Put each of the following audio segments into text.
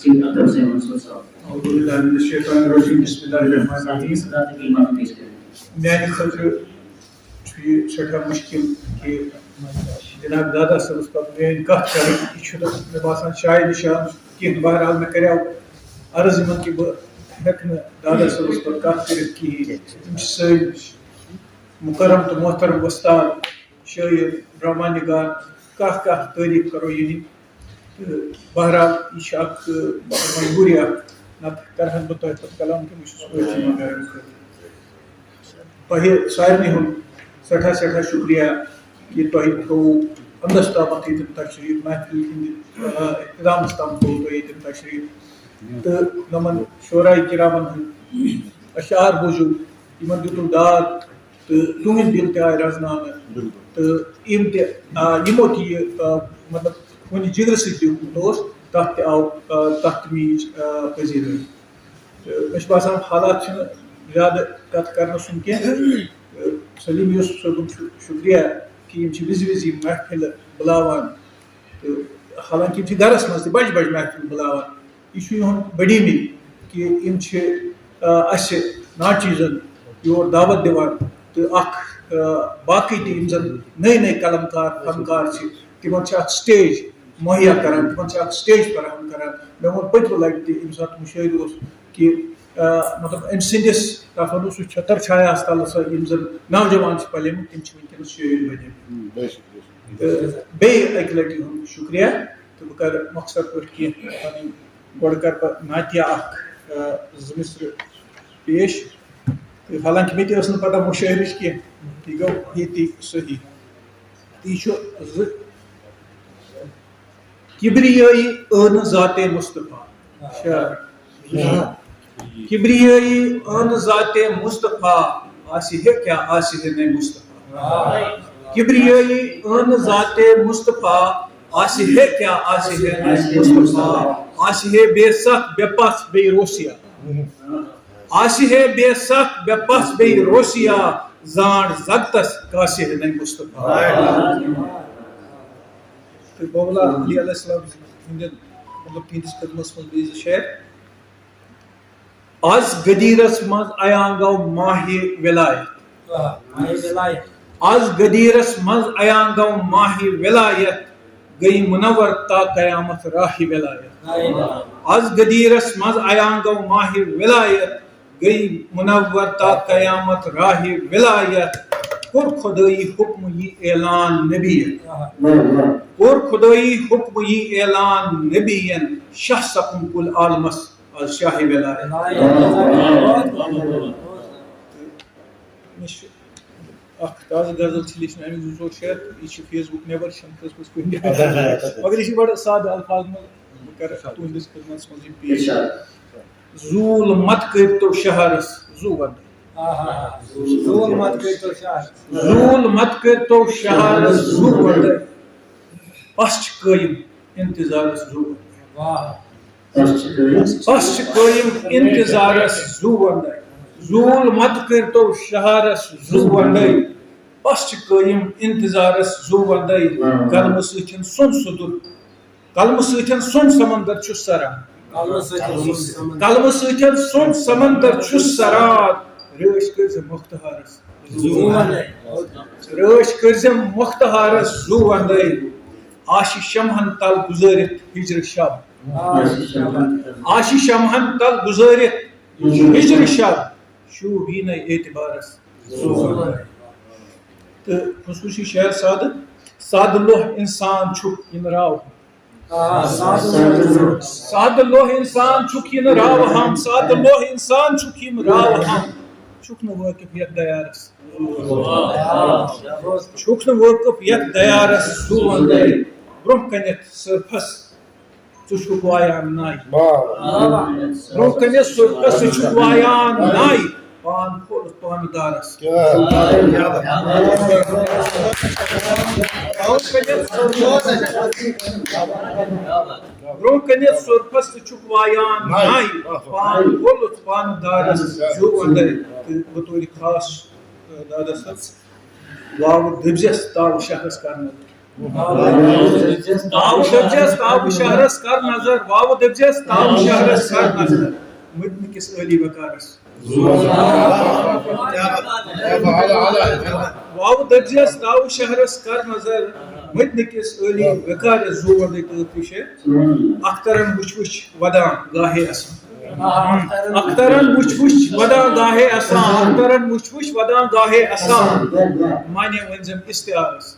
سید اکرم سے منصور صاحب. اعوذ باللہ من الشیطان الرجیم بسم اللہ الرحمن الرحیم. صلاۃ ایمان پیش کریں. میانہ خاطر یہ سٹھا مشکل کہ جناب دادا صاحب پتہ میری کت کر یہ باسان شاید نشان کہ بہرحال میں کرو عرض من کہ بہ ہیکہ دادا صاحب پتہ کت کر کہین سن مکرم تو محترم استاد شاعر ڈرامہ نگار کت تعریف کرو یہ بہرحال یہ مجبوری نت کرہن بہ تہ کلام کہ تہ سارے ہند سٹھا سٹھا شکریہ کہ تہ تھو اندس تامت یتن تشریف محفل ہند اقتدامس تام تھو تہ یتن تشریف تو نمن شعراء کرامن ہند اشعار بوزو یمن دیتو داد تو تہند دل تہ آئے رزنانہ تو یمو تہ مطلب کن جگر سوس تک تہ آو تک میج پذیرائی. مے باسان حالات زیادہ کت کرنا سن کی سلیم یوسف صٲبُن شکریہ کہ وز وز محفل بلاوان تو حالانکہ گرس مز تہ بج بج محفل بلاوان یہ یہد بڑیمی کہ اس ناچیزن یور دعوت دیوان تو اخ باقی تہ زن نئے نئے قلمکار فنکار تمن سٹیج مہیا کران تمن سٹیج فراہم کران. مے وون پتمہ لٹہ تہ یم سات مشاہدہ اس کہ مطلب ام سندس تک ونو سہ چھتر چھایا تل سا یم زن نوجوان پلمت تم ونکس شاعر بنمت. بیٚیہِ اکہ لٹہ ہُنٛد شکریہ تو بہ کر مختصر پٲٹھۍ کینٛہہ پنٕنۍ گۄڈٕ کر بہٕ نعتیہ اکھ زٕ مصرٕ پیش. حالانکہ مےٚ تہِ ٲس نہٕ پتہ مشاعرٕچ کینٛہہ تہِ گوٚو ییٚتی صحیح. یہِ چھُ زٕ کبریائی آن ذات مصطفیٰ شعر. کبریائی آن ذات مصطفیٰ آسی ہے کیا آسی ہے نئے مصطفیٰ. کبریائی آن ذات مصطفیٰ آسی ہے کیا آسی ہے نئے مصطفیٰ. آسی ہے بے سخت بے پس بے روسیا. آسی ہے بے سخت بے پس بے روسیا زانڈ زگتس کاسی ہے نئے مصطفیٰ. تو بولا علی علیہ السلام ہندین مطلب تہندس خدمت من بیز شعر. آز گدیرس مز عیاں گو ماہ ولایت. آز گدیرس مز عیاں گو ماہ ولایت گئی منور تا قیامت راہ ولایت. آز گدیرس مز عیاں گو ماہ ولایت گئی منور تا قیامت راہ ولایت. کور خدائی حکم یہ اعلان نبیت. کور خدائی حکم یہ اعلان نبیین شاہ سکن کل عالمس از شاہ ولایت. اخ تازہ غزل چھ لیچھن امی زٕ ژور شعر یہ فیس بک نیبر کھسمس کن مگر یہ بڑا سادہ الفاظ من بہ کر تہندس خدمت من پیش. زول مت کرتو شہرس زو ود. زول مت کرتو شہر. زول مت کرتو شہرس زو ود. پس چھ قائم انتظارس زو ود. پس چھ قائم انتظارس زو ود. زول مت کرتو شہرس زو ود. پس چھ قائم انتظارس زو ود. قلم سۭتۍ سون سدر قلم سۭتۍ سون سمندر چھ سران. قلم سۭتۍ سون سمندر چھ سران. رٲچھ کٔرۍ زِ مختارس رٲچھ کٔرۍ زِ مختارس زو ودے. آشہِ شمہن تل گزٲرِتھ ہجر شب. آشہِ شمہن تل گزٲرِتھ ہجر شب شوبینے اعتبارس زو ودے. تہٕ خصوصی شعر سادٕ سادٕ لوہ انسان چھُکھ یِنہٕ راو. سادٕ لوہ انسان چھُکھ یِنہٕ راو ہم. سادٕ لوہ انسان چھُکھ یِنہٕ راو ہم. چھُکھ نہٕ وٲقِف یتھ دیارس. چھُکھ نہٕ وٲقِف یتھ دیارس زو ودے. برونٛہہ کنیتھ سرفس ژٕ چھُکھ وایان ناے. برونٛہہ کنیتھ سرفس ژٕ چھُکھ وایان ناے. پان کھولُتھ پانہٕ دارس. برونٛہہ کنیتھ سرفس ژٕ چھُکھ وایان ناے. پان کھولُتھ پانہٕ دارس زو ودے. تہٕ بطور خاص دادا صٲب واو دٔبزٮ۪س تاو شہرس کرنہٕ تاو دبجس تاو شہرس کر نظر واو دبجس تاو شہرس کر نظر مدن کس علی وقارس واو دبجس تاو شہرس کر نظر مدن کس علی وقارس زور دیتے اخترن وچ وچ ودان گاہے اسان اخترن وچ وچ ودان گاہے اسان اخترن وچ وچ ودان گاہے اسان معنی ونزم استعارس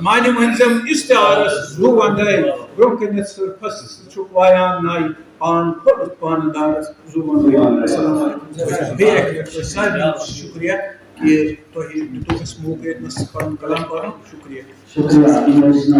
معنی ونزم استعارس زو وندے برونکنت سرپس چھک وایان نائی پان پھڑت پان دارس زو وندے السلام علیکم بے ایک سارے شکریہ کہ تو اس موقع نس پان کلام پڑھا شکریہ شکریہ